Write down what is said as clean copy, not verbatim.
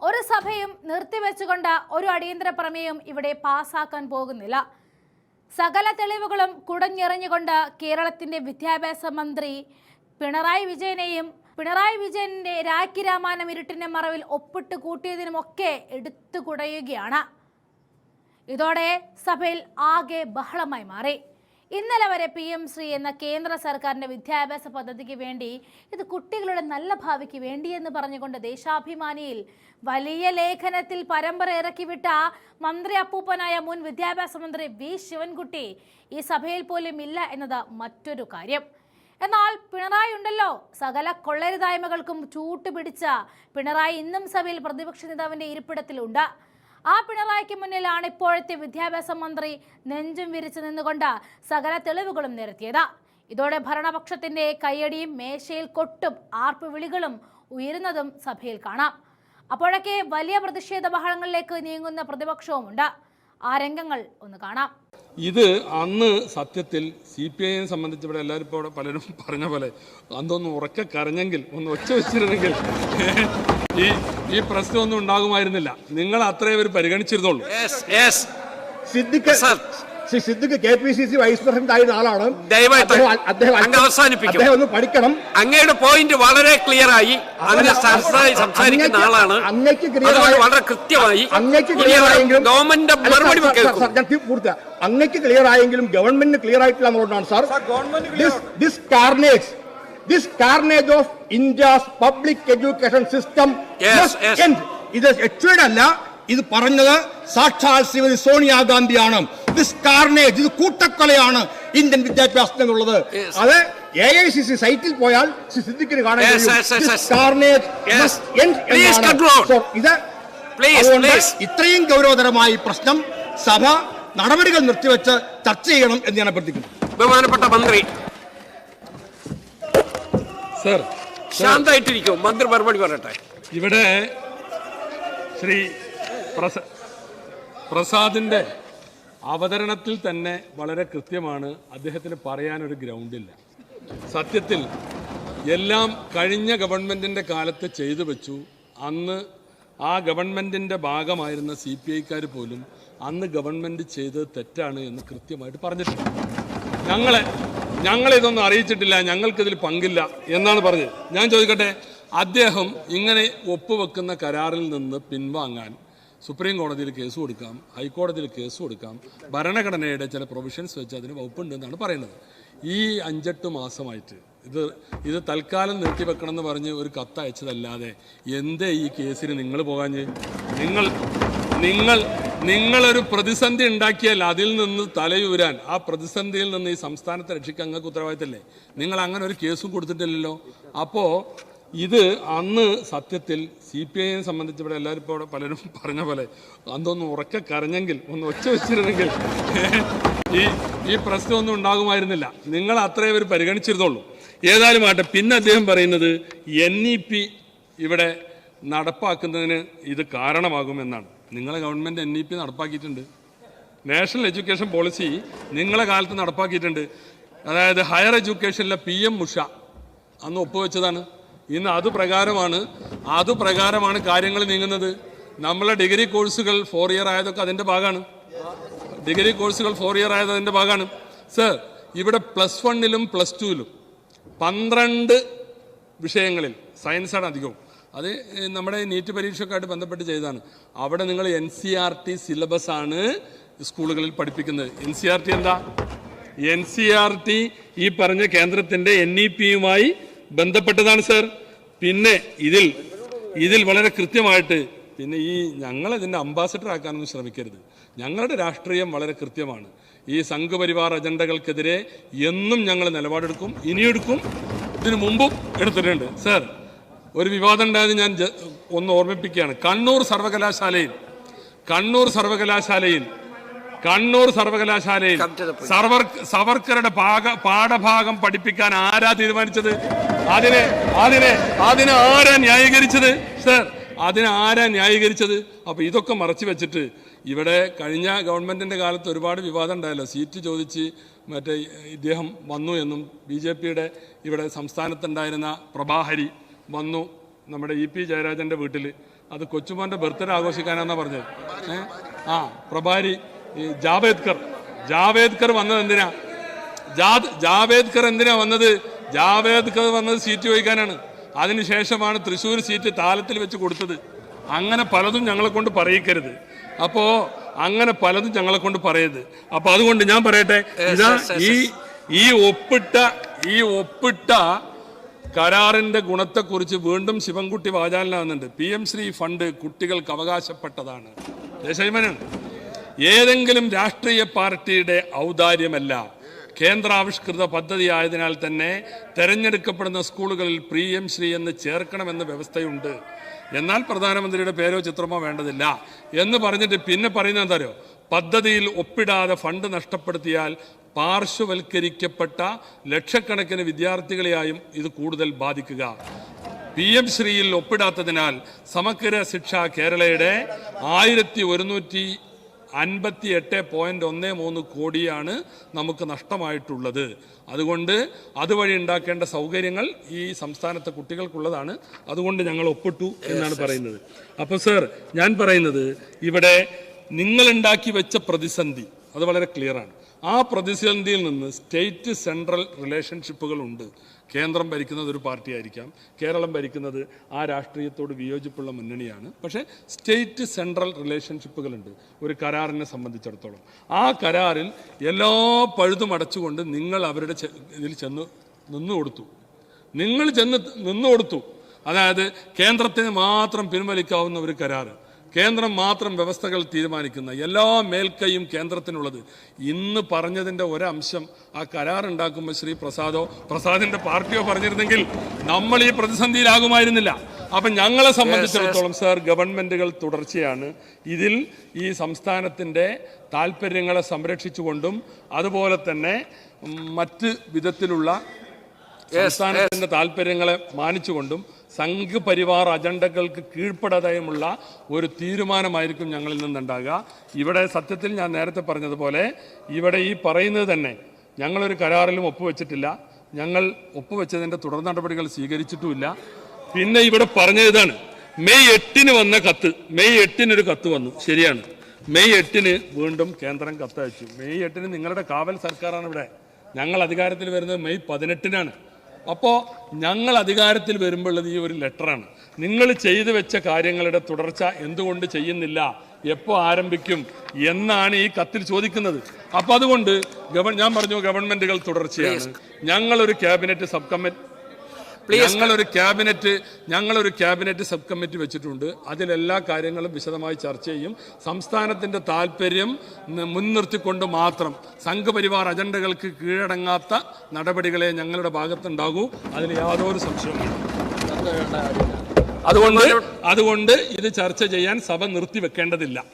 ഒരു സഭയും നിർത്തിവെച്ചുകൊണ്ട് ഒരു അടിയന്തര പ്രമേയം ഇവിടെ പാസ്സാക്കാൻ പോകുന്നില്ല. സകല തെളിവുകളും കുടഞ്ഞെറിഞ്ഞുകൊണ്ട് കേരളത്തിന്റെ വിദ്യാഭ്യാസ മന്ത്രി പിണറായി വിജയന്റെ രാഖി രാമായണം ഇരുട്ടിന്റെ മറവിൽ ഒപ്പിട്ട് കൂട്ടിയതിനുമൊക്കെ എടുത്തു കുടയുകയാണ്. ഇതോടെ സഭയിൽ ആകെ ബഹളമായി മാറി. ഇന്നലെ വരെ PM ശ്രീ എന്ന കേന്ദ്ര സർക്കാരിന്റെ വിദ്യാഭ്യാസ പദ്ധതിക്ക് വേണ്ടി, ഇത് കുട്ടികളുടെ നല്ല ഭാവിക്ക് വേണ്ടിയെന്ന് പറഞ്ഞുകൊണ്ട് ദേശാഭിമാനിയിൽ വലിയ ലേഖനത്തിൽ പരമ്പര ഇറക്കിവിട്ട മന്ത്രി അപ്പൂപ്പനായ മുൻ വിദ്യാഭ്യാസ മന്ത്രി V ശിവൻകുട്ടി ഈ സഭയിൽ പോലും ഇല്ല എന്നത് മറ്റൊരു കാര്യം. എന്നാൽ പിണറായി ഉണ്ടല്ലോ, സകല കൊള്ളരുതായ്മകൾക്കും ചൂട്ടുപിടിച്ച പിണറായി ഇന്നും സഭയിൽ പ്രതിപക്ഷ നേതാവിന്റെ ഇരിപ്പിടത്തിലുണ്ട്. ആ പിണറായിക്ക് മുന്നിലാണ് ഇപ്പോഴത്തെ വിദ്യാഭ്യാസ മന്ത്രി നെഞ്ചും വിരിച്ചു നിന്നുകൊണ്ട് സകല തെളിവുകളും നിരത്തിയത്. ഇതോടെ ഭരണപക്ഷത്തിന്റെ കയ്യടിയും മേശയിൽ കൊട്ടും ആർപ്പുവിളികളും ഉയരുന്നതും സഭയിൽ കാണാം. അപ്പോഴൊക്കെ വലിയ പ്രതിഷേധ ബഹളങ്ങളിലേക്ക് നീങ്ങുന്ന പ്രതിപക്ഷവുമുണ്ട്. ആ രംഗങ്ങൾ ഒന്ന് കാണാം. ഇത് അന്ന് സത്യത്തിൽ CPIയെ സംബന്ധിച്ച് ഇവിടെ എല്ലാവരും ഇപ്പോൾ പലരും പറഞ്ഞ പോലെ അതൊന്ന് ഉറക്കെ കരഞ്ഞെങ്കിൽ, ഒന്ന് ഒച്ച വെച്ചിരുന്നെങ്കിൽ ഈ പ്രശ്നമൊന്നും ഉണ്ടാകുമായിരുന്നില്ല. നിങ്ങൾ അത്രയും ഒരു പരിഗണിച്ചിരുന്നുള്ളൂ. സിദ്ദിഖ് KPCC വൈസ് പ്രസിഡന്റ് ആയിരുന്ന ആളാണ്. അവസാനിപ്പിക്കും. ഒന്ന് പഠിക്കണം. അങ്ങയുടെ പോയിന്റ് വളരെ ക്ലിയർ ആയി. അതിന് സംസാരിക്കുന്ന ആളാണ്. വളരെ കൃത്യമായി ഗവൺമെന്റ് മറുപടി അങ്ങക്ക് ക്ലിയർ ആയെങ്കിലും ഗവൺമെന്റിന് ക്ലിയർ ആയിട്ടില്ല എന്നുള്ളതാണ് sir. This carnage of India's public education system must end. ഇത് അല്ല, ഇത് പറഞ്ഞത് സാക്ഷാൽ ശ്രീമതി സോണിയാഗാന്ധിയാണ്. ദിസ് കാർണേജ്, ഇത് കൂട്ടക്കൊലയാണ് ഇന്ത്യൻ വിദ്യാഭ്യാസത്തിൽ എന്നുള്ളത്. അത് AICC സൈറ്റിൽ പോയാൽ സിദ്ദിഖിന് കാണാൻ ഇത്രയും ഗൗരവതരമായ പ്രശ്നം സഭ നടപടികൾ നിർത്തിവെച്ച് ചർച്ച ചെയ്യണം എന്ന് ഞാൻ അഭ്യർത്ഥിക്കുന്നു. ബഹുമാനപ്പെട്ട മന്ത്രി സർ, ശാന്തമായിട്ടിരിക്കും. മന്ത്രി മറുപടി പറയട്ടെ. ഇവിടെ ശ്രീ പ്രസാദിന്റെ അവതരണത്തിൽ തന്നെ വളരെ കൃത്യമാണ്. അദ്ദേഹത്തിന് പറയാനൊരു ഗ്രൗണ്ടില്ല. സത്യത്തിൽ എല്ലാം കഴിഞ്ഞ ഗവൺമെന്റിന്റെ കാലത്ത് ചെയ്തു വെച്ചു. അന്ന് ആ ഗവൺമെന്റിന്റെ ഭാഗമായിരുന്ന CPIക്കാർ പോലും അന്ന് ഗവൺമെന്റ് ചെയ്തത് തെറ്റാണ് എന്ന് കൃത്യമായിട്ട് പറഞ്ഞിട്ടുണ്ട്. ഞങ്ങളിതൊന്നും അറിയിച്ചിട്ടില്ല, ഞങ്ങൾക്കിതിൽ പങ്കില്ല എന്നാണ് പറഞ്ഞത്. ഞാൻ ചോദിക്കട്ടെ, അദ്ദേഹം ഇങ്ങനെ ഒപ്പുവെക്കുന്ന കരാറിൽ നിന്ന് പിൻവാങ്ങാൻ സുപ്രീം കോടതിയിൽ കേസ് കൊടുക്കാം, ഹൈക്കോടതിയിൽ കേസ് കൊടുക്കാം, ഭരണഘടനയുടെ ചില പ്രൊവിഷൻസ് വെച്ച് അതിന് വകുപ്പുണ്ടെന്നാണ് പറയുന്നത്. ഈ 5-8 മാസമായിട്ട് ഇത് തൽക്കാലം നിർത്തിവെക്കണം എന്ന് പറഞ്ഞ് ഒരു കത്ത് അയച്ചതല്ലാതെ എന്തേ ഈ കേസിന് നിങ്ങൾ പോകാഞ്ഞ്? നിങ്ങളൊരു പ്രതിസന്ധി ഉണ്ടാക്കിയാൽ അതിൽ നിന്ന് തലയൂരാൻ, ആ പ്രതിസന്ധിയിൽ നിന്ന് ഈ സംസ്ഥാനത്തെ രക്ഷിക്കാൻ നിങ്ങൾക്ക് ഉത്തരവാദിത്തമില്ലേ? നിങ്ങൾ അങ്ങനെ ഒരു കേസും കൊടുത്തിട്ടില്ലല്ലോ. അപ്പോൾ ഇത് അന്ന് സത്യത്തിൽ CPIയെ സംബന്ധിച്ച് ഇവിടെ എല്ലാവരും ഇപ്പോൾ പലരും പറഞ്ഞ പോലെ അതൊന്ന് ഉറക്കെ കരഞ്ഞെങ്കിൽ, ഒന്ന് ഒച്ച വെച്ചിരുന്നെങ്കിൽ ഈ പ്രശ്നമൊന്നും ഉണ്ടാകുമായിരുന്നില്ല. നിങ്ങൾ അത്രയും ഒരു പരിഗണിച്ചിരുന്നുള്ളൂ. ഏതായാലും ആട്ടെ. പിന്നെ അദ്ദേഹം പറയുന്നത് NEP ഇവിടെ നടപ്പാക്കുന്നതിന് ഇത് കാരണമാകുമെന്നാണ്. നിങ്ങളെ ഗവൺമെൻറ് NEP നടപ്പാക്കിയിട്ടുണ്ട്. നാഷണൽ എഡ്യൂക്കേഷൻ പോളിസി നിങ്ങളെ കാലത്ത് നടപ്പാക്കിയിട്ടുണ്ട്. അതായത് ഹയർ എഡ്യൂക്കേഷനിലെ PM ഉഷ അന്ന് ഒപ്പുവെച്ചതാണ്. ഇന്ന് അതുപ്രകാരമാണ് കാര്യങ്ങൾ നീങ്ങുന്നത്. നമ്മളെ ഡിഗ്രി കോഴ്സുകൾ 4 ഇയർ ആയതൊക്കെ അതിൻ്റെ ഭാഗമാണ്. സർ, ഇവിടെ +1-ലും +2-ലും 12 വിഷയങ്ങളിൽ സയൻസാണ് അധികവും. അത് നമ്മുടെ നീറ്റ് പരീക്ഷയൊക്കെയായിട്ട് ബന്ധപ്പെട്ട് ചെയ്തതാണ്. അവിടെ നിങ്ങൾ NCERT സിലബസ് ആണ് സ്കൂളുകളിൽ പഠിപ്പിക്കുന്നത്. NCERT എന്താ? NCERT ഈ പറഞ്ഞ കേന്ദ്രത്തിൻ്റെ NEPയുമായി ബന്ധപ്പെട്ടതാണ് സർ. പിന്നെ ഇതിൽ വളരെ കൃത്യമായിട്ട് പിന്നെ ഞങ്ങളിതിൻ്റെ അംബാസഡർ ആക്കാനൊന്നും ശ്രമിക്കരുത്. ഞങ്ങളുടെ രാഷ്ട്രീയം വളരെ കൃത്യമാണ്. ഈ സംഘപരിവാർ അജണ്ടകൾക്കെതിരെ എന്നും ഞങ്ങൾ നിലപാടെടുക്കും, ഇനിയെടുക്കും, ഇതിനു മുമ്പും എടുത്തിട്ടുണ്ട്. സർ, ഒരു വിവാദം ഉണ്ടായത് ഞാൻ ഒന്ന് ഓർമ്മിപ്പിക്കുകയാണ്. കണ്ണൂർ സർവകലാശാലയിൽ സവർക്കറുടെ പാഠഭാഗം പഠിപ്പിക്കാൻ ആരാ തീരുമാനിച്ചത്? അതിനെ ആരാ ന്യായീകരിച്ചത്? സർ, ആരാ ന്യായീകരിച്ചത്? അപ്പൊ ഇതൊക്കെ മറച്ചു വെച്ചിട്ട് ഇവിടെ കഴിഞ്ഞ ഗവൺമെന്റിന്റെ കാലത്ത് ഒരുപാട് വിവാദം ഉണ്ടായല്ലോ. സീറ്റ് ചോദിച്ച് മറ്റേ ഇദ്ദേഹം വന്നു എന്നും BJPയുടെ ഇവിടെ സംസ്ഥാനത്തുണ്ടായിരുന്ന പ്രഭാഹരി വന്നു നമ്മുടെ EP ജയരാജന്റെ വീട്ടിൽ അത് കൊച്ചുമോന്റെ ബർത്ത്ഡേ ആഘോഷിക്കാനാന്നാ പറഞ്ഞത്. പ്രഭാരി ജാവേദ്കർ വന്നത് എന്തിനാ? ജാവേദ്കർ എന്തിനാ വന്നത്? ജാവേദ്കർ വന്നത് സീറ്റ് ചോദിക്കാനാണ്. അതിനുശേഷമാണ് തൃശ്ശൂർ സീറ്റ് താലത്തിൽ വെച്ച് കൊടുത്തത്. അങ്ങനെ പലതും ഞങ്ങളെ കൊണ്ട് പറയിക്കരുത്. അങ്ങനെ പലതും ഞങ്ങളെ കൊണ്ട് പറയരുത്. അപ്പൊ അതുകൊണ്ട് ഞാൻ പറയട്ടെ, ഇതാ ഈ ഒപ്പിട്ട കരാറിന്റെ ഗുണത്തെക്കുറിച്ച് വീണ്ടും ശിവൻകുട്ടി വാചാലനാകുന്നുണ്ട്. PM ശ്രീ ഫണ്ട് കുട്ടികൾക്ക് അവകാശപ്പെട്ടതാണ്. ദേശാഭിമാനാണ്. ഏതെങ്കിലും രാഷ്ട്രീയ പാർട്ടിയുടെ ഔദാര്യമല്ല, കേന്ദ്രാവിഷ്കൃത പദ്ധതിയായതിനാൽ തന്നെ തെരഞ്ഞെടുക്കപ്പെടുന്ന സ്കൂളുകളിൽ PM ശ്രീ എന്ന് ചേർക്കണമെന്ന വ്യവസ്ഥയുണ്ട്. എന്നാൽ പ്രധാനമന്ത്രിയുടെ പേരോ ചിത്രമോ വേണ്ടതില്ല എന്ന് പറഞ്ഞിട്ട് പിന്നെ പറയുന്നത് എന്താ? പദ്ധതിയിൽ ഒപ്പിടാതെ ഫണ്ട് നഷ്ടപ്പെടുത്തിയാൽ പാർശ്വവൽക്കരിക്കപ്പെട്ട ലക്ഷക്കണക്കിന് വിദ്യാർത്ഥികളെയായും ഇത് കൂടുതൽ ബാധിക്കുക. PM ശ്രീയിൽ ഒപ്പിടാത്തതിനാൽ സമഗ്ര ശിക്ഷ കേരളയുടെ 1158.13 കോടിയാണ് നമുക്ക് നഷ്ടമായിട്ടുള്ളത്. അതുകൊണ്ട് അതുവഴി ഉണ്ടാക്കേണ്ട സൗകര്യങ്ങൾ ഈ സംസ്ഥാനത്തെ കുട്ടികൾക്കുള്ളതാണ്. അതുകൊണ്ട് ഞങ്ങൾ ഒപ്പിട്ടു എന്നാണ് പറയുന്നത്. അപ്പോൾ സർ, ഞാൻ പറയുന്നത് ഇവിടെ നിങ്ങളുണ്ടാക്കി വെച്ച പ്രതിസന്ധി അത് വളരെ ക്ലിയറാണ്. ആ പ്രതിസന്ധിയിൽ നിന്ന് സ്റ്റേറ്റ് സെൻട്രൽ റിലേഷൻഷിപ്പുകളുണ്ട്. കേന്ദ്രം ഭരിക്കുന്നത് ഒരു പാർട്ടി ആയിരിക്കാം, കേരളം ഭരിക്കുന്നത് ആ രാഷ്ട്രീയത്തോട് വിയോജിപ്പുള്ള മുന്നണിയാണ്. പക്ഷേ സ്റ്റേറ്റ് സെൻട്രൽ റിലേഷൻഷിപ്പുകളുണ്ട് ഒരു കരാറിനെ സംബന്ധിച്ചിടത്തോളം. ആ കരാറിൽ എല്ലാ പഴുതും അടച്ചുകൊണ്ട് നിങ്ങൾ അവരുടെ ഇതിൽ ചെന്ന് നിന്നു കൊടുത്തു. അതായത് കേന്ദ്രത്തിന് മാത്രം പിൻവലിക്കാവുന്ന ഒരു കരാറ്, കേന്ദ്രം മാത്രം വ്യവസ്ഥകൾ തീരുമാനിക്കുന്ന എല്ലാ മേൽക്കൈയും കേന്ദ്രത്തിനുള്ളത്. ഇന്ന് പറഞ്ഞതിൻ്റെ ഒരംശം ആ കരാറുണ്ടാക്കുമ്പോൾ ശ്രീ പ്രസാദിന്റെ പാർട്ടിയോ പറഞ്ഞിരുന്നെങ്കിൽ നമ്മൾ ഈ പ്രതിസന്ധിയിലാകുമായിരുന്നില്ല. അപ്പം ഞങ്ങളെ സംബന്ധിച്ചിടത്തോളം സർ, ഗവൺമെന്റുകൾ തുടർച്ചയാണ് ഇതിൽ ഈ സംസ്ഥാനത്തിൻ്റെ താല്പര്യങ്ങളെ സംരക്ഷിച്ചുകൊണ്ടും അതുപോലെ തന്നെ മറ്റ് വിധത്തിലുള്ള സംസ്ഥാനത്തിന്റെ താല്പര്യങ്ങളെ മാനിച്ചുകൊണ്ടും സംഘപരിവാർ അജണ്ടകൾക്ക് കീഴ്പ്പെടാതെയുമുള്ള ഒരു തീരുമാനമായിരിക്കും ഞങ്ങളിൽ നിന്നുണ്ടാകുക. ഇവിടെ സത്യത്തിൽ ഞാൻ നേരത്തെ പറഞ്ഞതുപോലെ ഇവിടെ ഈ പറയുന്നത് തന്നെ ഞങ്ങളൊരു കരാറിലും ഒപ്പുവെച്ചിട്ടില്ല, ഞങ്ങൾ ഒപ്പുവെച്ചതിൻ്റെ തുടർ നടപടികൾ സ്വീകരിച്ചിട്ടുമില്ല. പിന്നെ ഇവിടെ പറഞ്ഞത് ഇതാണ്, മെയ് 8 വന്ന കത്ത്, മെയ് 8 ഒരു കത്ത് വന്നു, ശരിയാണ്. മെയ് 8 വീണ്ടും കേന്ദ്രം കത്തയച്ചു. മെയ് 8 നിങ്ങളുടെ കാവൽ സർക്കാരാണ് ഇവിടെ. ഞങ്ങൾ അധികാരത്തിൽ വരുന്നത് മെയ് 18 അപ്പോൾ ഞങ്ങൾ അധികാരത്തിൽ വരുമ്പോഴുള്ളത് ഈ ഒരു ലെറ്ററാണ്. നിങ്ങൾ ചെയ്തു വെച്ച കാര്യങ്ങളുടെ തുടർച്ച എന്തുകൊണ്ട് ചെയ്യുന്നില്ല, എപ്പോൾ ആരംഭിക്കും എന്നാണ് ഈ കത്തിൽ ചോദിക്കുന്നത്. അപ്പം അതുകൊണ്ട് ഞാൻ പറഞ്ഞു ഗവൺമെന്റുകൾ തുടർച്ചയാണ്. ഞങ്ങളൊരു ക്യാബിനറ്റ് സബ് കമ്മിറ്റി വെച്ചിട്ടുണ്ട്. അതിലെല്ലാ കാര്യങ്ങളും വിശദമായി ചർച്ച ചെയ്യും. സംസ്ഥാനത്തിൻ്റെ താല്പര്യം മുൻനിർത്തിക്കൊണ്ട് മാത്രം സംഘപരിവാർ അജണ്ടകൾക്ക് കീഴടങ്ങാത്ത നടപടികളെ ഞങ്ങളുടെ ഭാഗത്തുണ്ടാകൂ. അതിന് യാതൊരു സംശയവുമില്ല. അതുകൊണ്ട് ഇത് ചർച്ച ചെയ്യാൻ സഭ നിർത്തിവെക്കേണ്ടതില്ല.